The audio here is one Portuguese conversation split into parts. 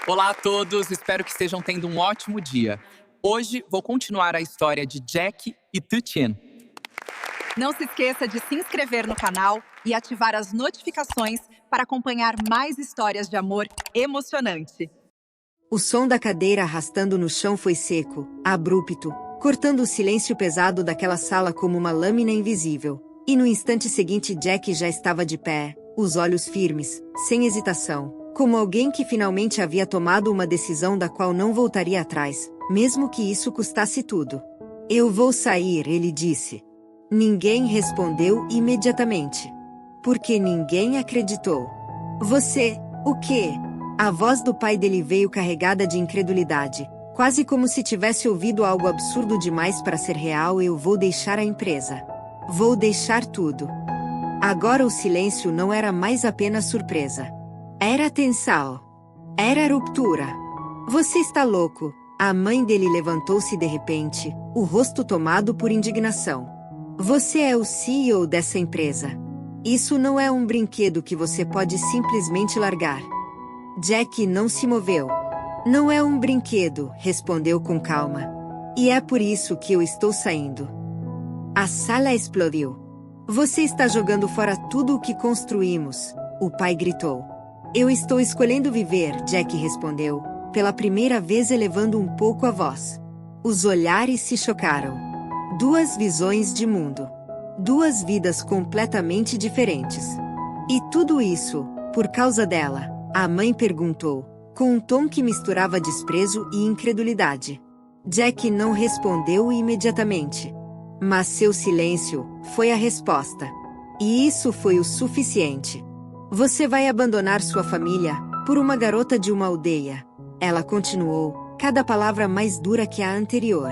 Olá a todos, espero que estejam tendo um ótimo dia. Hoje vou continuar a história de Jack e Tutien. Não se esqueça de se inscrever no canal e ativar as notificações para acompanhar mais histórias de amor emocionante. O som da cadeira arrastando no chão foi seco, abrupto, cortando o silêncio pesado daquela sala como uma lâmina invisível. E no instante seguinte Jack já estava de pé, os olhos firmes, sem hesitação, como alguém que finalmente havia tomado uma decisão da qual não voltaria atrás, mesmo que isso custasse tudo. Eu vou sair, ele disse. Ninguém respondeu imediatamente. Porque ninguém acreditou. Você, o quê? A voz do pai dele veio carregada de incredulidade, quase como se tivesse ouvido algo absurdo demais para ser real. Eu vou deixar a empresa. Vou deixar tudo. Agora o silêncio não era mais apenas surpresa. Era tensão. Era ruptura. Você está louco. A mãe dele levantou-se de repente, o rosto tomado por indignação. Você é o CEO dessa empresa. Isso não é um brinquedo que você pode simplesmente largar. Jack não se moveu. Não é um brinquedo, respondeu com calma. E é por isso que eu estou saindo. A sala explodiu. Você está jogando fora tudo o que construímos, o pai gritou. Eu estou escolhendo viver, Jack respondeu, pela primeira vez elevando um pouco a voz. Os olhares se chocaram. Duas visões de mundo. Duas vidas completamente diferentes. E tudo isso, por causa dela, a mãe perguntou, com um tom que misturava desprezo e incredulidade. Jack não respondeu imediatamente. Mas seu silêncio foi a resposta. E isso foi o suficiente. Você vai abandonar sua família por uma garota de uma aldeia. Ela continuou, cada palavra mais dura que a anterior.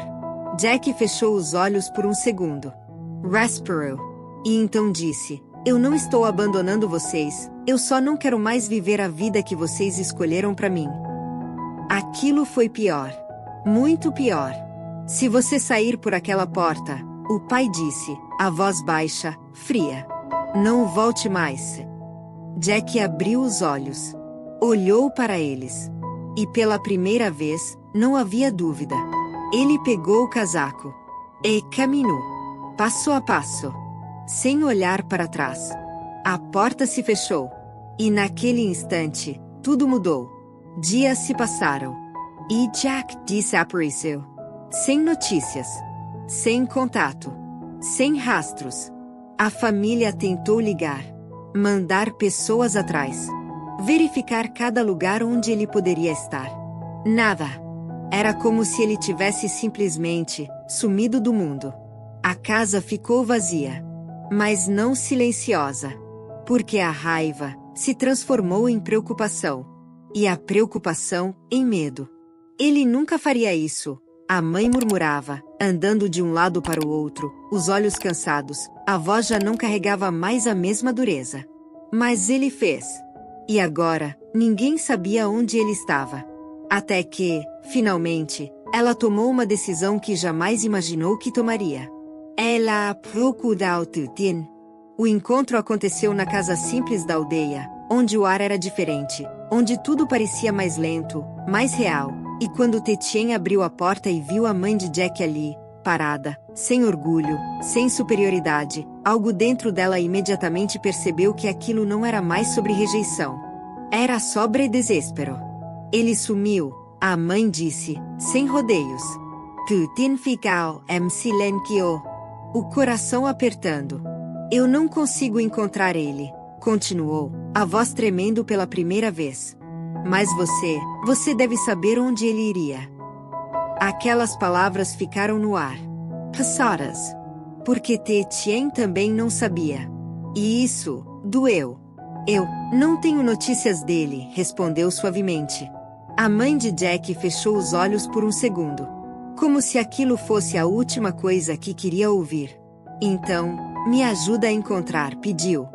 Jack fechou os olhos por um segundo. Respirou. E então disse, eu não estou abandonando vocês, eu só não quero mais viver a vida que vocês escolheram para mim. Aquilo foi pior. Muito pior. Se você sair por aquela porta, o pai disse, a voz baixa, fria. Não volte mais. Jack abriu os olhos. Olhou para eles. E pela primeira vez, não havia dúvida. Ele pegou o casaco. E caminhou. Passo a passo. Sem olhar para trás. A porta se fechou. E naquele instante, tudo mudou. Dias se passaram. E Jack desapareceu. Sem notícias. Sem contato. Sem rastros. A família tentou ligar. Mandar pessoas atrás. Verificar cada lugar onde ele poderia estar. Nada. Era como se ele tivesse simplesmente sumido do mundo. A casa ficou vazia. Mas não silenciosa. Porque a raiva se transformou em preocupação. E a preocupação em medo. Ele nunca faria isso. A mãe murmurava, andando de um lado para o outro, os olhos cansados, a voz já não carregava mais a mesma dureza. Mas ele fez. E agora, ninguém sabia onde ele estava. Até que, finalmente, ela tomou uma decisão que jamais imaginou que tomaria. Ela procurou Tutien. O encontro aconteceu na casa simples da aldeia, onde o ar era diferente, onde tudo parecia mais lento, mais real. E quando Tutien abriu a porta e viu a mãe de Jack ali, parada, sem orgulho, sem superioridade, algo dentro dela imediatamente percebeu que aquilo não era mais sobre rejeição. Era sobre desespero. Ele sumiu, a mãe disse, sem rodeios. Tutien ficou em silêncio. O coração apertando. Eu não consigo encontrar ele, continuou, a voz tremendo pela primeira vez. Mas você deve saber onde ele iria. Aquelas palavras ficaram no ar. Passadas. Porque Tutien também não sabia. E isso doeu. Eu não tenho notícias dele, respondeu suavemente. A mãe de Jack fechou os olhos por um segundo. Como se aquilo fosse a última coisa que queria ouvir. Então, me ajuda a encontrar, pediu.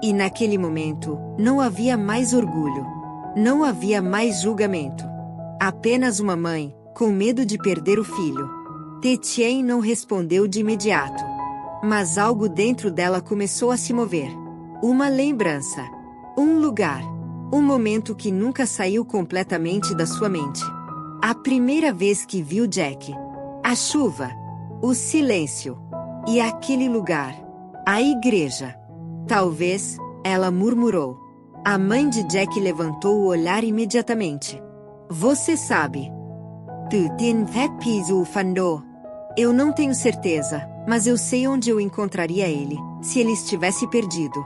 E naquele momento, não havia mais orgulho. Não havia mais julgamento. Apenas uma mãe, com medo de perder o filho. Tutien não respondeu de imediato. Mas algo dentro dela começou a se mover. Uma lembrança. Um lugar. Um momento que nunca saiu completamente da sua mente. A primeira vez que viu Jack. A chuva. O silêncio. E aquele lugar. A igreja. Talvez, ela murmurou. A mãe de Jack levantou o olhar imediatamente. Você sabe. Tu tin piso fandô. Eu não tenho certeza, mas eu sei onde eu encontraria ele, se ele estivesse perdido.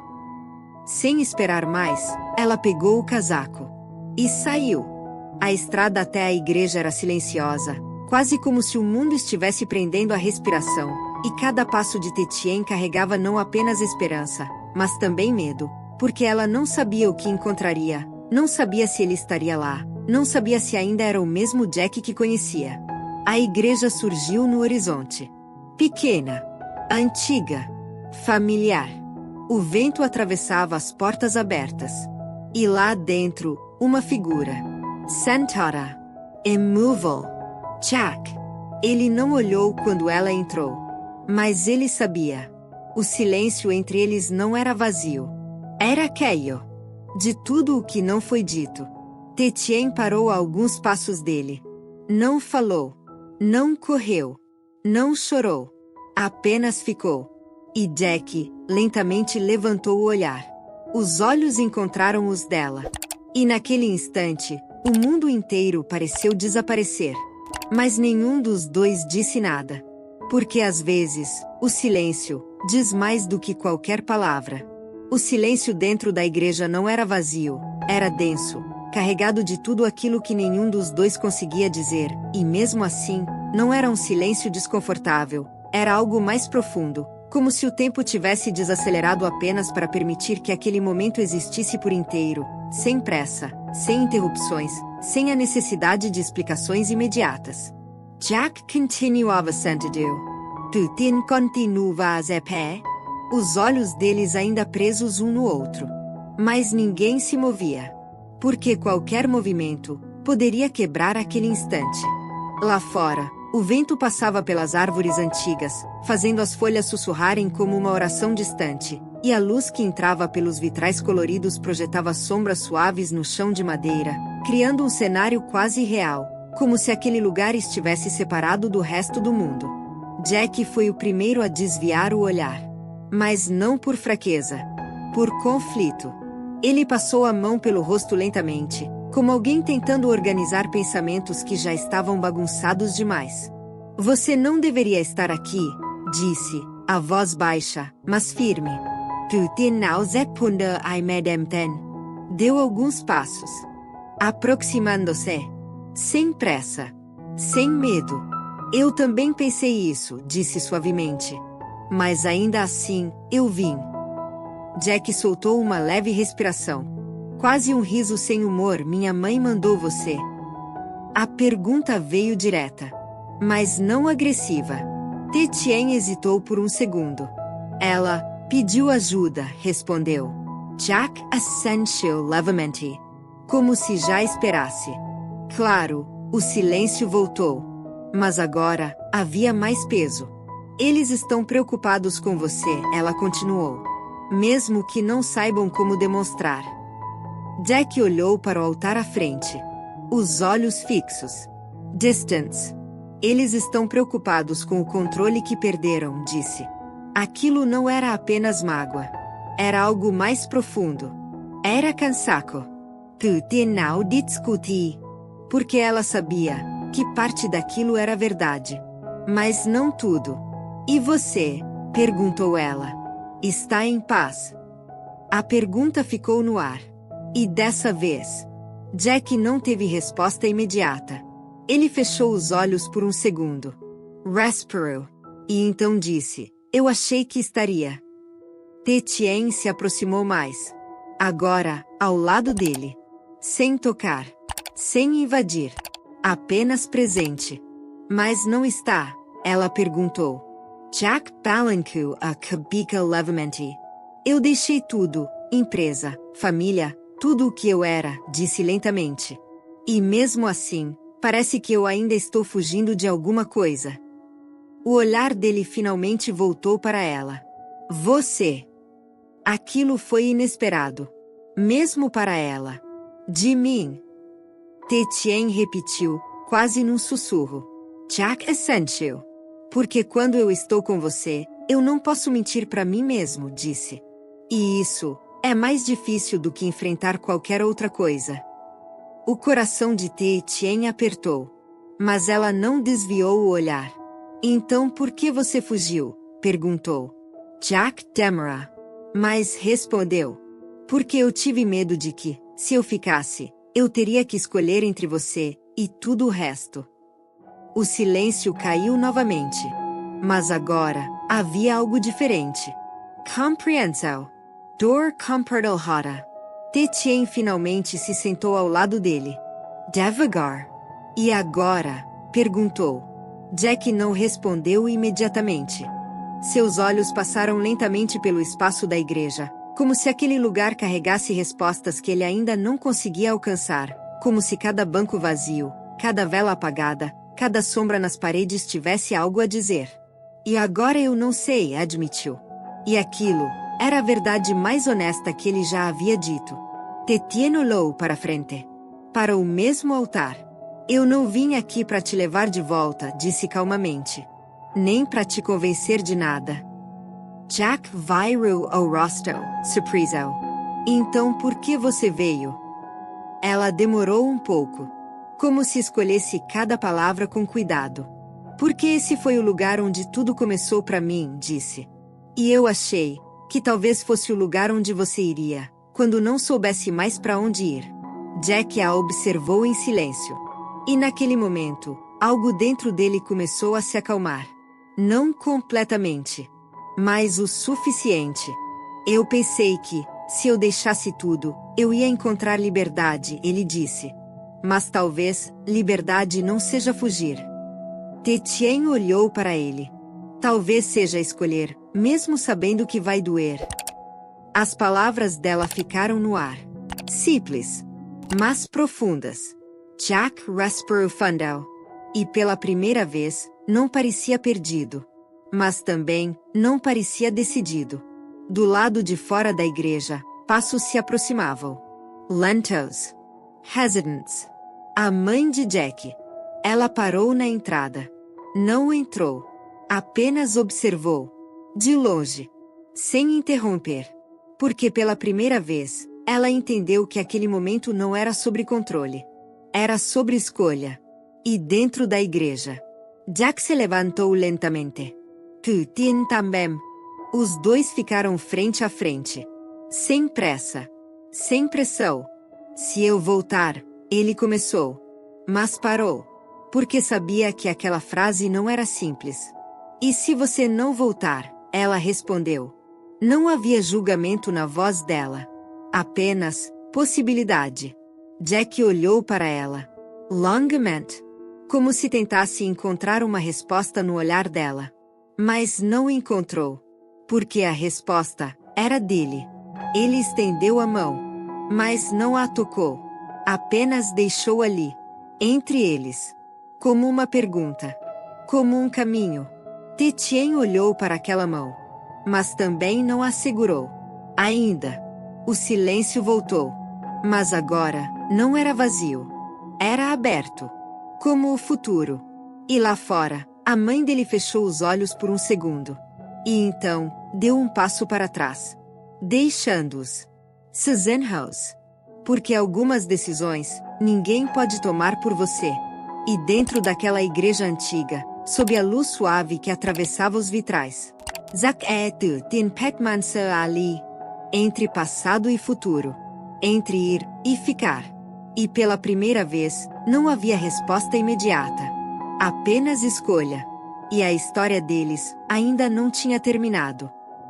Sem esperar mais, ela pegou o casaco. E saiu. A estrada até a igreja era silenciosa, quase como se o mundo estivesse prendendo a respiração, e cada passo de Tetien carregava não apenas esperança, mas também medo, porque ela não sabia o que encontraria, não sabia se ele estaria lá, não sabia se ainda era o mesmo Jack que conhecia. A igreja surgiu no horizonte. Pequena, antiga, familiar. O vento atravessava as portas abertas. E lá dentro, uma figura. Sentada. Immovable. Jack. Ele não olhou quando ela entrou. Mas ele sabia. O silêncio entre eles não era vazio. Era cheio. De tudo o que não foi dito. Tetien parou a alguns passos dele. Não falou. Não correu. Não chorou. Apenas ficou. E Jack, lentamente levantou o olhar. Os olhos encontraram os dela. E naquele instante, o mundo inteiro pareceu desaparecer. Mas nenhum dos dois disse nada. Porque às vezes, o silêncio diz mais do que qualquer palavra. O silêncio dentro da igreja não era vazio, era denso, carregado de tudo aquilo que nenhum dos dois conseguia dizer, e mesmo assim, não era um silêncio desconfortável, era algo mais profundo. Como se o tempo tivesse desacelerado apenas para permitir que aquele momento existisse por inteiro, sem pressa, sem interrupções, sem a necessidade de explicações imediatas. Jack continuava sentado. Tu tin continuavas a pé? Os olhos deles ainda presos um no outro. Mas ninguém se movia. Porque qualquer movimento poderia quebrar aquele instante. Lá fora, o vento passava pelas árvores antigas, fazendo as folhas sussurrarem como uma oração distante, e a luz que entrava pelos vitrais coloridos projetava sombras suaves no chão de madeira, criando um cenário quase real, como se aquele lugar estivesse separado do resto do mundo. Jack foi o primeiro a desviar o olhar. Mas não por fraqueza. Por conflito. Ele passou a mão pelo rosto lentamente, como alguém tentando organizar pensamentos que já estavam bagunçados demais. Você não deveria estar aqui, disse, a voz baixa, mas firme. Tu tin now punda I madam ten. Deu alguns passos. Aproximando-se. Sem pressa. Sem medo. Eu também pensei isso, disse suavemente. Mas ainda assim, eu vim. Jack soltou uma leve respiração. Quase um riso sem humor. Minha mãe mandou você. A pergunta veio direta. Mas não agressiva. Tetien hesitou por um segundo. Ela pediu ajuda, respondeu. Jack assentiu levemente. Como se já esperasse. Claro, o silêncio voltou. Mas agora, havia mais peso. Eles estão preocupados com você, ela continuou. Mesmo que não saibam como demonstrar. Jack olhou para o altar à frente. Os olhos fixos. Distance. Eles estão preocupados com o controle que perderam, disse. Aquilo não era apenas mágoa. Era algo mais profundo. Era cansaço. Tu tin now discuti. Porque ela sabia que parte daquilo era verdade. Mas não tudo. E você? Perguntou ela. Está em paz? A pergunta ficou no ar. E dessa vez, Jack não teve resposta imediata. Ele fechou os olhos por um segundo. Respirou. E então disse, eu achei que estaria. Tetien se aproximou mais. Agora, ao lado dele. Sem tocar. Sem invadir. Apenas presente. Mas não está? Ela perguntou. Jack balancou a cabeça levemente. Eu deixei tudo, empresa, família, tudo o que eu era, disse lentamente. E mesmo assim, parece que eu ainda estou fugindo de alguma coisa. O olhar dele finalmente voltou para ela. Você. Aquilo foi inesperado. Mesmo para ela. De mim. Tetien repetiu, quase num sussurro. Jack Essential. Porque quando eu estou com você, eu não posso mentir para mim mesmo, disse. E isso é mais difícil do que enfrentar qualquer outra coisa. O coração de Tetien apertou. Mas ela não desviou o olhar. Então por que você fugiu? Perguntou. Jack demora. Mas respondeu. Porque eu tive medo de que, se eu ficasse, eu teria que escolher entre você e tudo o resto. O silêncio caiu novamente. Mas agora, havia algo diferente. Compreensão. Dor compartilhada. Tetien finalmente se sentou ao lado dele. Devagar. E agora? Perguntou. Jack não respondeu imediatamente. Seus olhos passaram lentamente pelo espaço da igreja, como se aquele lugar carregasse respostas que ele ainda não conseguia alcançar, como se cada banco vazio, cada vela apagada, cada sombra nas paredes tivesse algo a dizer. E agora eu não sei, admitiu. E aquilo era a verdade mais honesta que ele já havia dito. Tetien olhou para frente. Para o mesmo altar. Eu não vim aqui para te levar de volta, disse calmamente. Nem para te convencer de nada. Jack virou ao rosto, surpreso. Então por que você veio? Ela demorou um pouco. Como se escolhesse cada palavra com cuidado. Porque esse foi o lugar onde tudo começou para mim, disse. E eu achei que talvez fosse o lugar onde você iria, quando não soubesse mais para onde ir. Jack a observou em silêncio. E naquele momento, algo dentro dele começou a se acalmar. Não completamente, mas o suficiente. Eu pensei que, se eu deixasse tudo, eu ia encontrar liberdade, ele disse. Mas talvez, liberdade não seja fugir. Tetien olhou para ele. Talvez seja escolher, mesmo sabendo que vai doer. As palavras dela ficaram no ar. Simples, mas profundas. Jack respirou fundo. E pela primeira vez, não parecia perdido. Mas também, não parecia decidido. Do lado de fora da igreja, passos se aproximavam. Lentos. Hesitants. A mãe de Jack. Ela parou na entrada. Não entrou. Apenas observou. De longe. Sem interromper. Porque pela primeira vez, ela entendeu que aquele momento não era sobre controle. Era sobre escolha. E dentro da igreja. Jack se levantou lentamente. Tetien também. Os dois ficaram frente a frente. Sem pressa. Sem pressão. Se eu voltar, ele começou. Mas parou. Porque sabia que aquela frase não era simples. E se você não voltar? Ela respondeu. Não havia julgamento na voz dela. Apenas possibilidade. Jack olhou para ela. Longamente. Como se tentasse encontrar uma resposta no olhar dela. Mas não encontrou. Porque a resposta era dele. Ele estendeu a mão. Mas não a tocou. Apenas deixou ali. Entre eles. Como uma pergunta. Como um caminho. Tetien olhou para aquela mão. Mas também não a segurou. Ainda. O silêncio voltou. Mas agora, não era vazio. Era aberto. Como o futuro. E lá fora, a mãe dele fechou os olhos por um segundo. E então, deu um passo para trás. Deixando-os. House. Porque algumas decisões, ninguém pode tomar por você. E dentro daquela igreja antiga, sob a luz suave que atravessava os vitrais. Zack tin petmansa ali. Entre passado e futuro. Entre ir e ficar. E pela primeira vez, não havia resposta imediata. Apenas escolha. E a história deles ainda não tinha terminado.